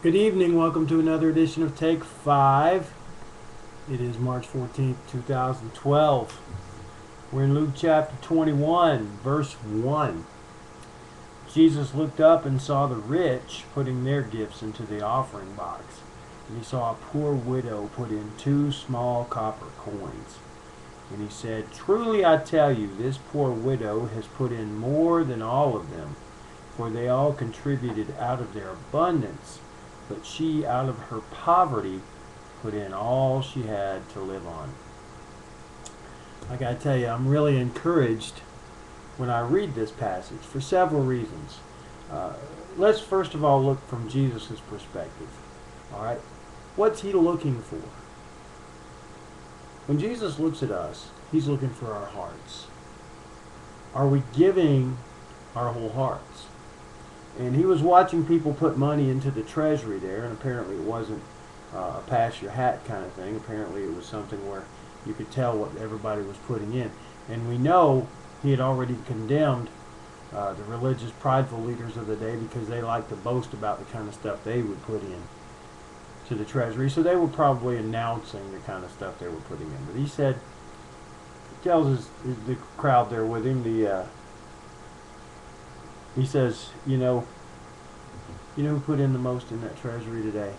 Good evening. Welcome to another edition of Take 5. It is March 14th, 2012. We're in Luke chapter 21, verse 1. Jesus looked up and saw the rich putting their gifts into the offering box. And he saw a poor widow put in 2 small copper coins. And he said, "Truly I tell you, this poor widow has put in more than all of them, for they all contributed out of their abundance. But she, out of her poverty, put in all she had to live on." I gotta tell you, I'm really encouraged when I read this passage for several reasons. Let's first of all look from Jesus' perspective. All right, what's he looking for? When Jesus looks at us, he's looking for our hearts. Are we giving our whole hearts? And he was watching people put money into the treasury there, and apparently it wasn't a pass your hat kind of thing. Apparently it was something where you could tell what everybody was putting in. And we know he had already condemned the religious, prideful leaders of the day because they liked to boast about the kind of stuff they would put in to the treasury. So they were probably announcing the kind of stuff they were putting in. But he said, he tells the crowd there with him, he says, you know who put in the most in that treasury today?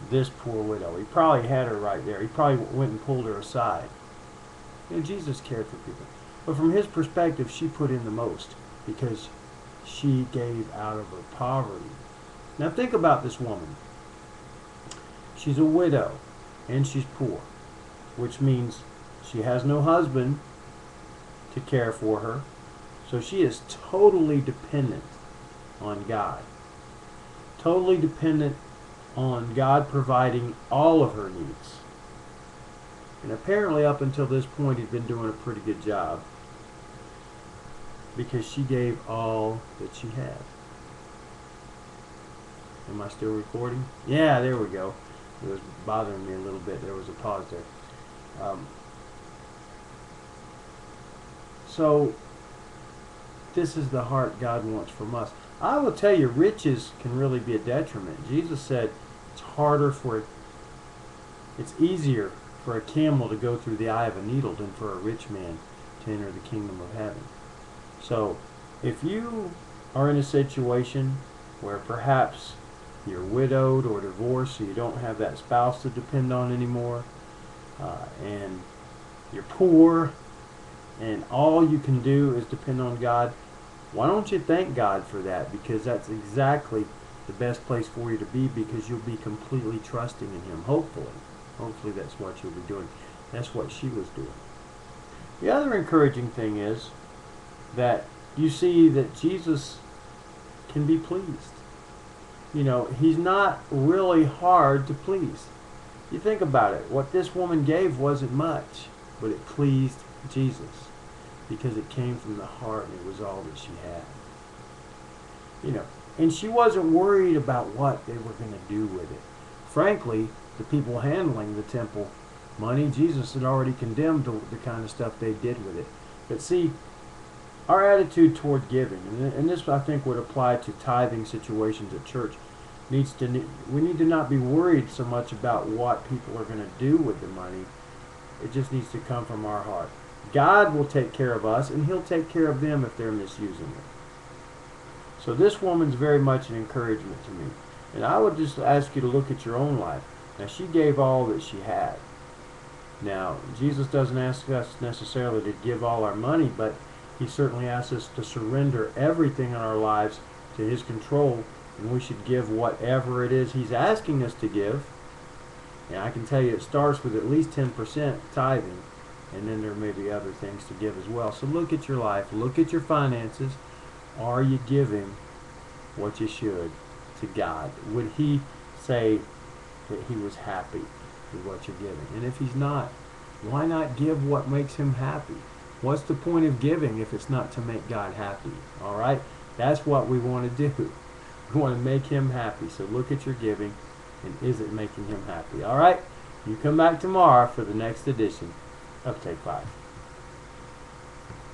This poor widow. He probably had her right there. He probably went and pulled her aside. Jesus cared for people. But from his perspective, she put in the most because she gave out of her poverty. Now think about this woman. She's a widow and she's poor, which means she has no husband to care for her. So she is totally dependent on God. Totally dependent on God providing all of her needs. And apparently up until this point he'd been doing a pretty good job because she gave all that she had. Am I still recording? Yeah, there we go. It was bothering me a little bit. There was a pause there. So this is the heart God wants from us. I will tell you, riches can really be a detriment. Jesus said it's easier for a camel to go through the eye of a needle than for a rich man to enter the kingdom of heaven. So if you are in a situation where perhaps you're widowed or divorced, so you don't have that spouse to depend on anymore, and you're poor, and all you can do is depend on God, why don't you thank God for that? Because that's exactly the best place for you to be, because you'll be completely trusting in Him, hopefully. Hopefully that's what you'll be doing. That's what she was doing. The other encouraging thing is that you see that Jesus can be pleased. He's not really hard to please. You think about it. What this woman gave wasn't much, but it pleased Jesus, because it came from the heart and it was all that she had. And she wasn't worried about what they were going to do with it. Frankly, the people handling the temple money, Jesus had already condemned the kind of stuff they did with it. But see, our attitude toward giving, and this I think would apply to tithing situations at church, we need to not be worried so much about what people are going to do with the money. It just needs to come from our heart. God will take care of us, and He'll take care of them if they're misusing it. So this woman's very much an encouragement to me. And I would just ask you to look at your own life. Now, she gave all that she had. Now, Jesus doesn't ask us necessarily to give all our money, but He certainly asks us to surrender everything in our lives to His control, and we should give whatever it is He's asking us to give. And I can tell you it starts with at least 10% tithing, and then there may be other things to give as well. So look at your life, look at your finances. Are you giving what you should to God? Would He say that He was happy with what you're giving? And if He's not, why not give what makes Him happy? What's the point of giving if it's not to make God happy? All right? That's what we want to do. We want to make Him happy. So look at your giving, and is it making Him happy? All right? You come back tomorrow for the next edition of Take 5.